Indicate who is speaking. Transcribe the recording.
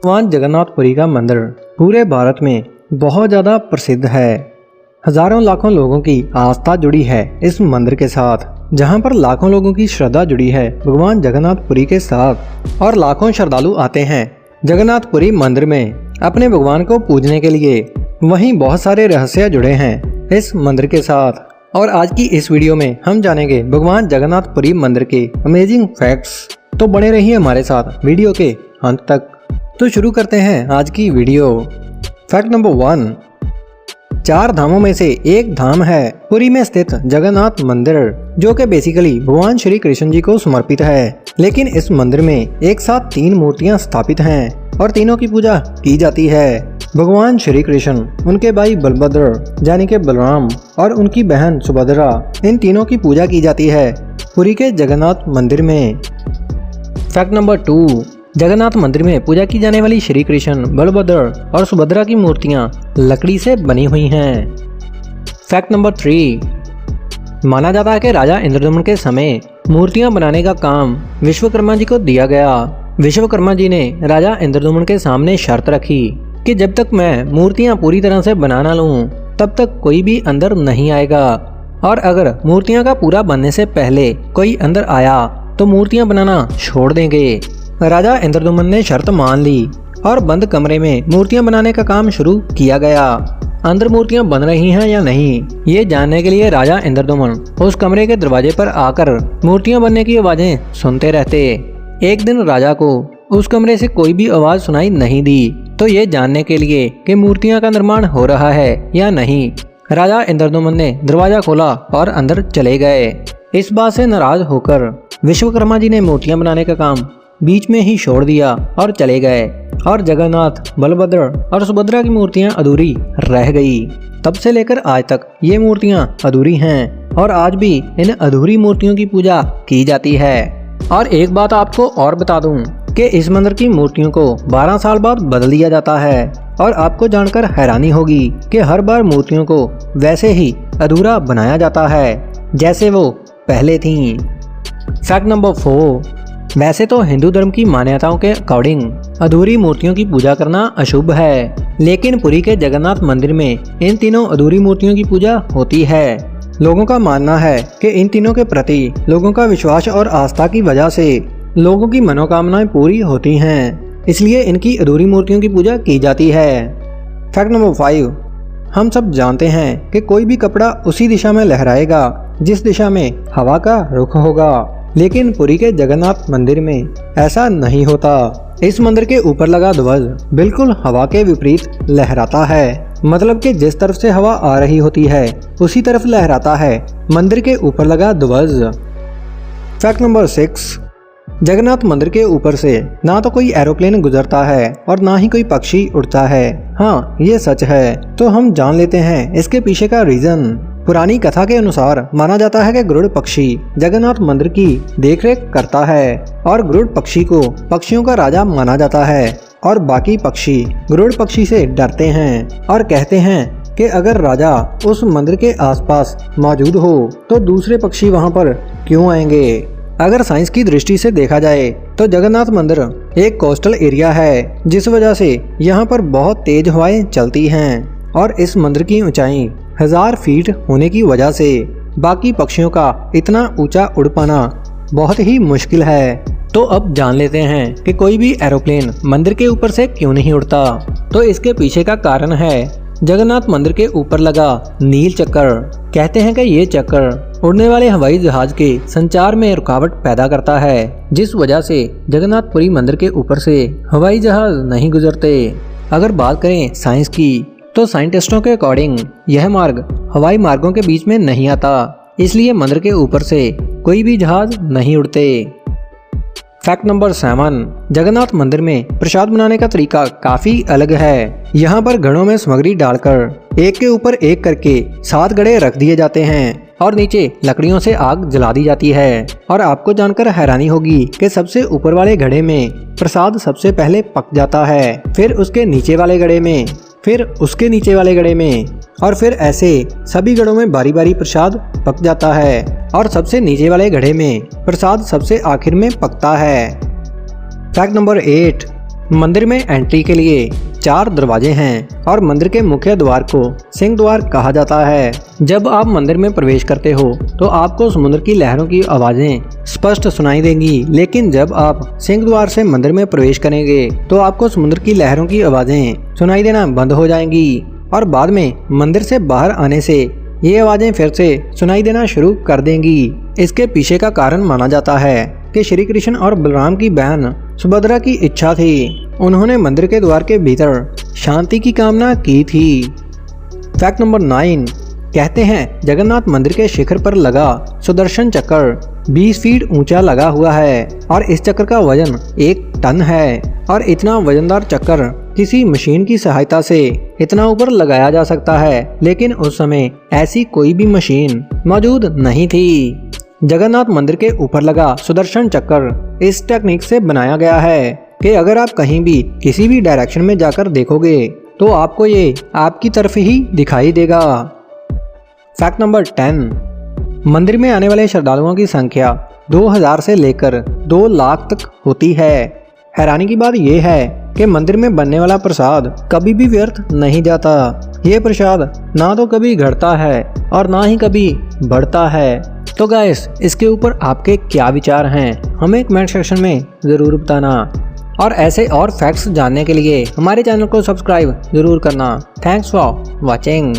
Speaker 1: भगवान जगन्नाथपुरी का मंदिर पूरे भारत में बहुत ज़्यादा प्रसिद्ध है। हजारों लाखों लोगों की आस्था जुड़ी है इस मंदिर के साथ, जहां पर लाखों लोगों की श्रद्धा जुड़ी है भगवान जगन्नाथपुरी के साथ और लाखों श्रद्धालु आते हैं जगन्नाथपुरी मंदिर में अपने भगवान को पूजने के लिए। वहीं बहुत सारे रहस्य जुड़े हैं इस मंदिर के साथ और आज की इस वीडियो में हम जानेंगे भगवान जगन्नाथपुरी मंदिर के अमेजिंग फैक्ट्स। तो बने रहिए हमारे साथ वीडियो के अंत तक। तो शुरू करते हैं आज की वीडियो। फैक्ट नंबर 1, 4 धामों में से एक धाम है पुरी में स्थित जगन्नाथ मंदिर, जो कि बेसिकली भगवान श्री कृष्ण जी को समर्पित है। लेकिन इस मंदिर में एक साथ 3 मूर्तियां स्थापित हैं और तीनों की पूजा की जाती है। भगवान श्री कृष्ण, उनके भाई बलभद्र यानी कि बलराम और उनकी बहन सुभद्रा, इन तीनों की पूजा की जाती है पुरी के जगन्नाथ मंदिर में। फैक्ट नंबर 2, जगन्नाथ मंदिर में पूजा की जाने वाली श्री कृष्ण, बलभद्र और सुभद्रा की मूर्तियां लकड़ी से बनी हुई हैं। फैक्ट नंबर 3, माना जाता है कि राजा इंद्रदमन के समय मूर्तियां बनाने का काम विश्वकर्मा जी को दिया गया। विश्वकर्मा जी ने राजा इंद्रदमन के सामने शर्त रखी कि जब तक मैं मूर्तियां पूरी तरह से बना ना लूं, तब तक कोई भी अंदर नहीं आएगा, और अगर मूर्तियां का पूरा बनने से पहले कोई अंदर आया तो मूर्तियां बनाना छोड़ देंगे। राजा इंद्रदमन ने शर्त मान ली और बंद कमरे में मूर्तियां बनाने का काम शुरू किया गया। अंदर मूर्तियां बन रही हैं या नहीं, ये जानने के लिए राजा इंद्रदमन उस कमरे के दरवाजे पर आकर मूर्तियां बनने की आवाजें सुनते रहते। एक दिन राजा को उस कमरे से कोई भी आवाज सुनाई नहीं दी, तो ये जानने के लिए कि मूर्तियां का निर्माण हो रहा है या नहीं, राजा इंद्रदमन ने दरवाजा खोला और अंदर चले गए। इस बात से नाराज होकर विश्वकर्मा जी ने मूर्तियां बनाने का काम बीच में ही छोड़ दिया और चले गए, और जगन्नाथ, बलभद्र और सुभद्रा की मूर्तियां अधूरी रह गई। तब से लेकर आज तक ये मूर्तियां अधूरी हैं और आज भी इन अधूरी मूर्तियों की पूजा की जाती है। और एक बात आपको और बता दूं कि इस मंदिर की मूर्तियों को 12 साल बाद बदल दिया जाता है, और आपको जानकर हैरानी होगी कि हर बार मूर्तियों को वैसे ही अधूरा बनाया जाता है जैसे वो पहले थीं। फैक्ट नंबर 4, वैसे तो हिंदू धर्म की मान्यताओं के अकॉर्डिंग अधूरी मूर्तियों की पूजा करना अशुभ है, लेकिन पुरी के जगन्नाथ मंदिर में इन तीनों अधूरी मूर्तियों की पूजा होती है। लोगों का मानना है कि इन तीनों के प्रति लोगों का विश्वास और आस्था की वजह से लोगों की मनोकामनाएं पूरी होती हैं, इसलिए इनकी अधूरी मूर्तियों की पूजा की जाती है। फैक्ट नंबर 5, हम सब जानते हैं कि कोई भी कपड़ा उसी दिशा में लहराएगा जिस दिशा में हवा का रुख होगा, लेकिन पुरी के जगन्नाथ मंदिर में ऐसा नहीं होता। इस मंदिर के ऊपर लगा ध्वज बिल्कुल हवा के विपरीत लहराता है, मतलब कि जिस तरफ से हवा आ रही होती है उसी तरफ लहराता है मंदिर के ऊपर लगा ध्वज। फैक्ट नंबर 6, जगन्नाथ मंदिर के ऊपर से ना तो कोई एरोप्लेन गुजरता है और ना ही कोई पक्षी उड़ता है। हाँ, ये सच है। तो हम जान लेते हैं इसके पीछे का रीजन। पुरानी कथा के अनुसार माना जाता है कि गरुड़ पक्षी जगन्नाथ मंदिर की देखरेख करता है, और गरुड़ पक्षी को पक्षियों का राजा माना जाता है, और बाकी पक्षी गरुड़ पक्षी से डरते हैं और कहते हैं कि अगर राजा उस मंदिर के आसपास मौजूद हो तो दूसरे पक्षी वहां पर क्यों आएंगे। अगर साइंस की दृष्टि से देखा जाए तो जगन्नाथ मंदिर एक कोस्टल एरिया है, जिस वजह से यहाँ पर बहुत तेज हवाएं चलती हैं, और इस मंदिर की ऊंचाई 1000 फीट होने की वजह से बाकी पक्षियों का इतना ऊंचा उड़ पाना बहुत ही मुश्किल है। तो अब जान लेते हैं कि कोई भी एरोप्लेन मंदिर के ऊपर से क्यों नहीं उड़ता। तो इसके पीछे का कारण है जगन्नाथ मंदिर के ऊपर लगा नील चक्र। कहते हैं कि ये चक्र उड़ने वाले हवाई जहाज के संचार में रुकावट पैदा करता है, जिस वजह से जगन्नाथपुरी मंदिर के ऊपर से हवाई जहाज नहीं गुजरते। अगर बात करें साइंस की, तो साइंटिस्टों के अकॉर्डिंग यह मार्ग हवाई मार्गों के बीच में नहीं आता, इसलिए मंदिर के ऊपर से कोई भी जहाज नहीं उड़ते। फैक्ट नंबर 7, जगन्नाथ मंदिर में प्रसाद बनाने का तरीका काफी अलग है। यहाँ पर घड़ों में सामग्री डालकर एक के ऊपर एक करके 7 घड़े रख दिए जाते हैं और नीचे लकड़ियों से आग जला दी जाती है। और आपको जानकर हैरानी होगी कि सबसे ऊपर वाले घड़े में प्रसाद सबसे पहले पक जाता है, फिर उसके नीचे वाले घड़े में, फिर उसके नीचे वाले घड़े में, और फिर ऐसे सभी घड़ों में बारी बारी प्रसाद पक जाता है, और सबसे नीचे वाले घड़े में प्रसाद सबसे आखिर में पकता है। फैक्ट नंबर 8, मंदिर में एंट्री के लिए 4 दरवाजे हैं और मंदिर के मुख्य द्वार को सिंह द्वार कहा जाता है। जब आप मंदिर में प्रवेश करते हो तो आपको समुद्र की लहरों की आवाजें स्पष्ट सुनाई देंगी, लेकिन जब आप सिंह द्वार से मंदिर में प्रवेश करेंगे तो आपको समुद्र की लहरों की आवाजें सुनाई देना बंद हो जाएंगी और बाद में मंदिर से बाहर आने से ये आवाजें फिर से सुनाई देना शुरू कर देंगी। इसके पीछे का कारण माना जाता है कि श्री कृष्ण और बलराम की बहन सुभद्रा की इच्छा थी। उन्होंने मंदिर के द्वार के भीतर शांति की कामना की थी। फैक्ट नंबर 9, कहते हैं जगन्नाथ मंदिर के शिखर पर लगा सुदर्शन चक्र 20 फीट ऊंचा लगा हुआ है और इस चक्र का वजन 1 टन है और इतना वजनदार चक्र किसी मशीन की सहायता से इतना ऊपर लगाया जा सकता है, लेकिन उस समय ऐसी कोई भी मशीन मौजूद नहीं थी। जगन्नाथ मंदिर के ऊपर लगा सुदर्शन चक्र इस टेक्निक से बनाया गया है कि अगर आप कहीं भी किसी भी डायरेक्शन में जाकर देखोगे तो आपको ये आपकी तरफ ही दिखाई देगा। फैक्ट नंबर 10, मंदिर में आने वाले श्रद्धालुओं की संख्या 2000 से लेकर 2 लाख तक होती है। हैरानी की बात यह है कि मंदिर में बनने वाला प्रसाद कभी भी व्यर्थ नहीं जाता। ये प्रसाद ना तो कभी घटता है और ना ही कभी बढ़ता है। तो गाइस, इसके ऊपर आपके क्या विचार हैं, हमें कमेंट सेक्शन में ज़रूर बताना और ऐसे और फैक्ट्स जानने के लिए हमारे चैनल को सब्सक्राइब ज़रूर करना। Thanks for watching.